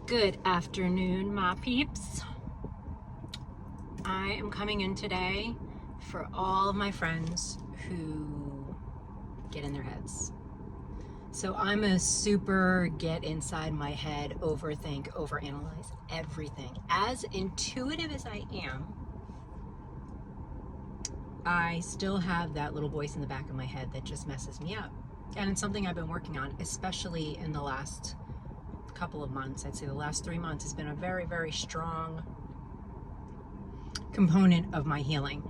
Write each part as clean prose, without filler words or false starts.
Good afternoon, my peeps. I am coming in today for all of my friends who get in their heads. So I'm a super get inside my head, overthink, overanalyze everything. As intuitive as I am, I still have that little voice in the back of my head that just messes me up. And it's something I've been working on, especially in the last couple of months. I'd say the last 3 months has been a very, very strong component of my healing.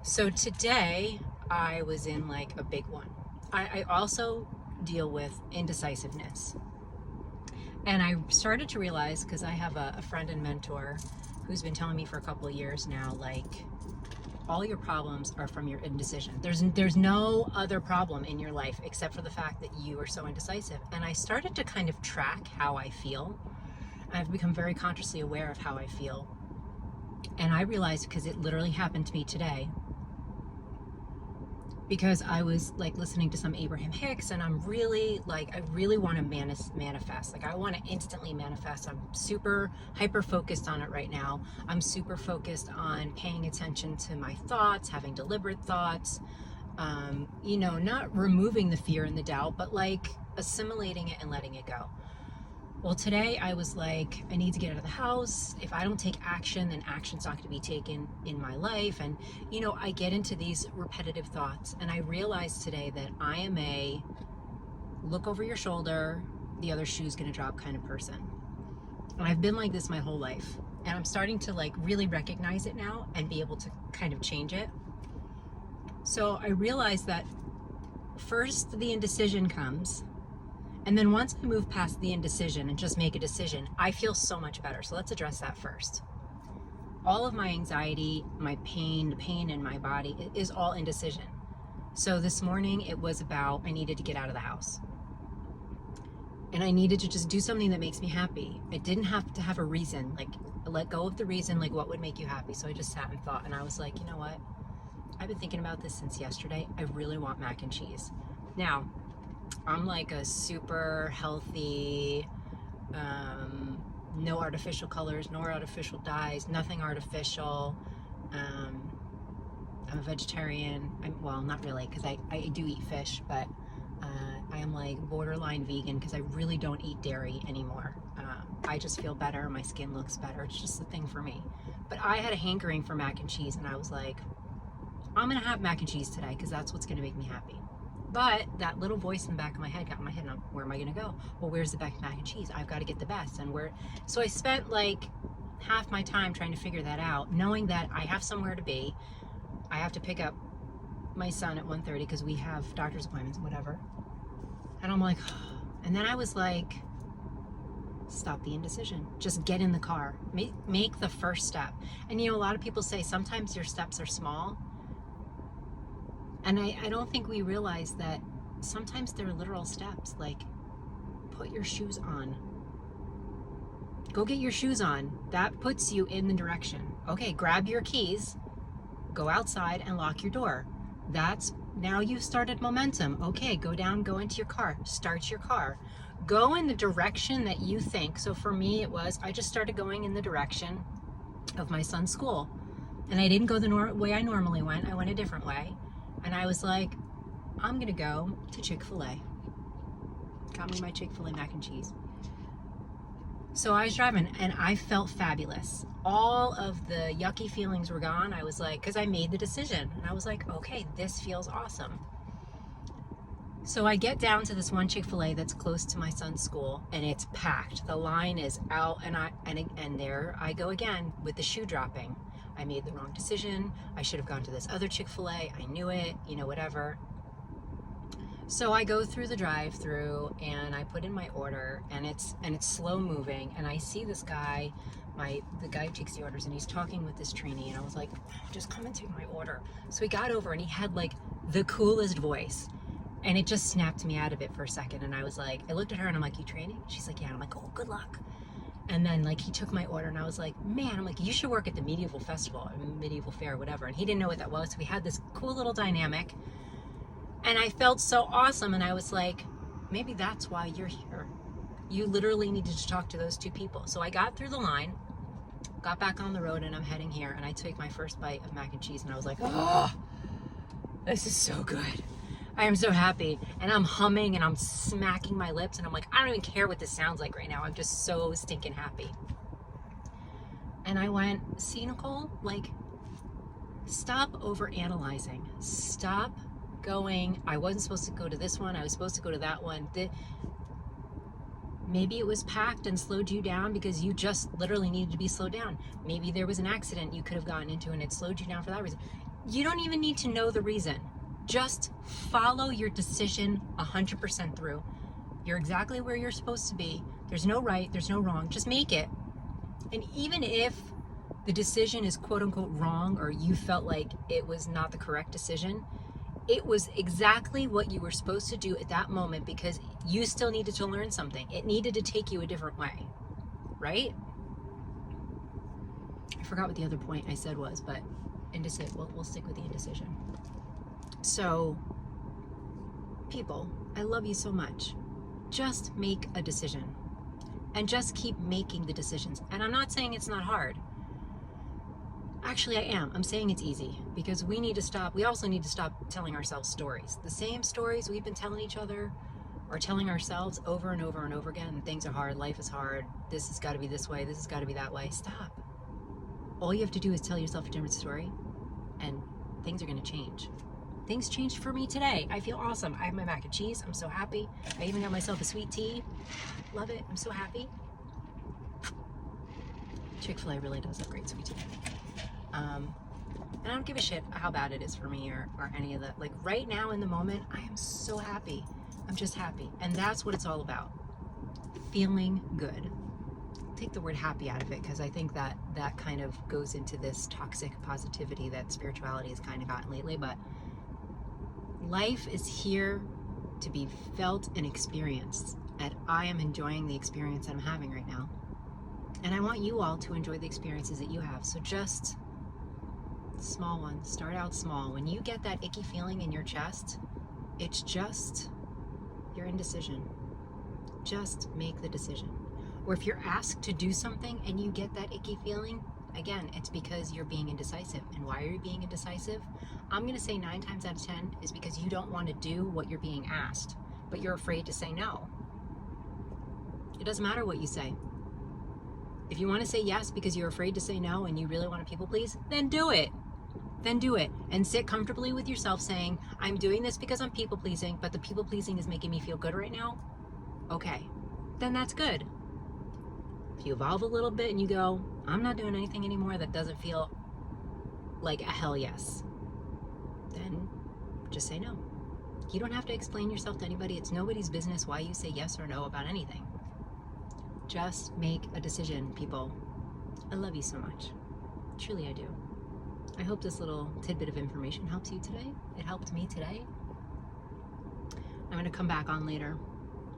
So today I was in like a big one. I also deal with indecisiveness. And I started to realize, because I have a friend and mentor who's been telling me for a couple of years now, like, all your problems are from your indecision. There's no other problem in your life except for the fact that you are so indecisive. And I started to kind of track how I feel. I've become very consciously aware of how I feel. And I realized, because it literally happened to me today, because I was like listening to some Abraham Hicks, and I'm really like, I really want to manifest. Like, I want to instantly manifest. I'm super hyper focused on it right now. I'm super focused on paying attention to my thoughts, having deliberate thoughts, not removing the fear and the doubt, but like assimilating it and letting it go. Well, today I was like, I need to get out of the house. If I don't take action, then action's not going to be taken in my life. And, I get into these repetitive thoughts. And I realized today that I am a look over your shoulder, the other shoe's going to drop kind of person. And I've been like this my whole life. And I'm starting to like really recognize it now and be able to kind of change it. So I realized that first the indecision comes. And then once I move past the indecision and just make a decision, I feel so much better. So let's address that first. All of my anxiety, my pain, the pain in my body, it is all indecision. So this morning it was about, I needed to get out of the house. And I needed to just do something that makes me happy. It didn't have to have a reason, like let go of the reason, like what would make you happy. So I just sat and thought, and I was like, you know what? I've been thinking about this since yesterday. I really want mac and cheese. Now, I'm like a super healthy, no artificial colors, no artificial dyes, nothing artificial. I'm a vegetarian. Well, not really, because I do eat fish, but I am like borderline vegan because I really don't eat dairy anymore. I just feel better. My skin looks better. It's just a thing for me. But I had a hankering for mac and cheese, and I was like, I'm going to have mac and cheese today because that's what's going to make me happy. But that little voice in the back of my head got in my head, and where am I going to go? Well, where's the best mac and cheese? I've got to get the best. So I spent like half my time trying to figure that out, knowing that I have somewhere to be. I have to pick up my son at 1:30 because we have doctor's appointments and whatever. And I'm like, and then I was like, stop the indecision. Just get in the car. Make the first step. And a lot of people say sometimes your steps are small. And I don't think we realize that sometimes they're literal steps, like put your shoes on. Go get your shoes on. That puts you in the direction. Okay, grab your keys, go outside and lock your door. Now you've started momentum. Okay, go down, go into your car, start your car. Go in the direction that you think. So for me, I just started going in the direction of my son's school. And I didn't go the way I normally went. I went a different way. And I was like, I'm going to go to Chick-fil-A. Got me my Chick-fil-A mac and cheese. So I was driving, and I felt fabulous. All of the yucky feelings were gone. I was like, because I made the decision. And I was like, okay, this feels awesome. So I get down to this one Chick-fil-A that's close to my son's school, and it's packed. The line is out, and there I go again with the shoe dropping. I made the wrong decision. I should have gone to this other Chick-fil-A. I knew it, whatever. So I go through the drive-through and I put in my order, and it's slow moving, and I see this guy, the guy who takes the orders, and he's talking with this trainee, and I was like, just come and take my order. So he got over, and he had like the coolest voice, and it just snapped me out of it for a second. And I was like, I looked at her and I'm like, you training? She's like, yeah. And I'm like, oh, good luck. And then like he took my order, and I was like, man, I'm like, you should work at the medieval festival, medieval fair, whatever. And he didn't know what that was. So we had this cool little dynamic, and I felt so awesome. And I was like, maybe that's why you're here. You literally needed to talk to those 2 people. So I got through the line, got back on the road, and I'm heading here, and I took my first bite of mac and cheese, and I was like, oh, this is so good. I am so happy. And I'm humming and I'm smacking my lips, and I'm like, I don't even care what this sounds like right now. I'm just so stinking happy. And I went, see, Nicole, like, stop over analyzing. Stop going, I wasn't supposed to go to this one, I was supposed to go to that one. Maybe it was packed and slowed you down because you just literally needed to be slowed down. Maybe there was an accident you could have gotten into and it slowed you down for that reason. You don't even need to know the reason. Just follow your decision 100% through. You're exactly where you're supposed to be. There's no right, there's no wrong. Just make it. And even if the decision is quote unquote wrong, or you felt like it was not the correct decision, it was exactly what you were supposed to do at that moment, because you still needed to learn something. It needed to take you a different way, right? I forgot what the other point I said was, but we'll stick with the indecision. So, people, I love you so much. Just make a decision and just keep making the decisions. And I'm not saying it's not hard. Actually, I am. I'm saying it's easy, because we also need to stop telling ourselves stories. The same stories we've been telling each other or telling ourselves over and over and over again. Things are hard, life is hard, this has got to be this way, this has got to be that way. Stop. All you have to do is tell yourself a different story, and things are going to change. Things changed for me today. I feel awesome. I have my mac and cheese. I'm so happy. I even got myself a sweet tea. Love it. I'm so happy. Chick-fil-A really does have great sweet tea. And I don't give a shit how bad it is for me or any of that. Like, right now in the moment, I am so happy. I'm just happy. And that's what it's all about. Feeling good. Take the word happy out of it, because I think that kind of goes into this toxic positivity that spirituality has kind of gotten lately. But life is here to be felt and experienced. And I am enjoying the experience that I'm having right now. And I want you all to enjoy the experiences that you have. So just small ones. Start out small. When you get that icky feeling in your chest, it's just your indecision. Just make the decision. Or if you're asked to do something and you get that icky feeling, again, it's because you're being indecisive. And why are you being indecisive? I'm going to say 9 times out of 10 is because you don't want to do what you're being asked, but you're afraid to say no. It doesn't matter what you say. If you want to say yes because you're afraid to say no and you really want to people please, then do it. Then do it. And sit comfortably with yourself saying, I'm doing this because I'm people pleasing, but the people pleasing is making me feel good right now. Okay, then that's good. If you evolve a little bit and you go, I'm not doing anything anymore that doesn't feel like a hell yes, then just say no. You don't have to explain yourself to anybody. It's nobody's business why you say yes or no about anything. Just make a decision, people. I love you so much. Truly, I do. I hope this little tidbit of information helps you today. It helped me today. I'm going to come back on later,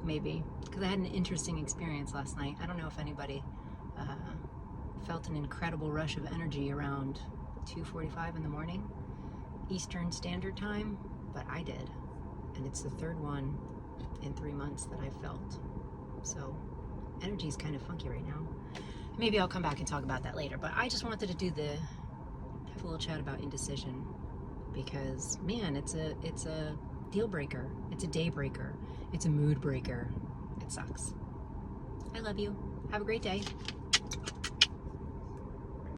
maybe, because I had an interesting experience last night. I don't know if anybody felt an incredible rush of energy around 2:45 in the morning, Eastern Standard Time, but I did. And it's the third one in 3 months that I've felt. So energy is kind of funky right now. Maybe I'll come back and talk about that later, but I just wanted to have a little chat about indecision, because man, it's a deal breaker. It's a day breaker. It's a mood breaker. It sucks. I love you. Have a great day.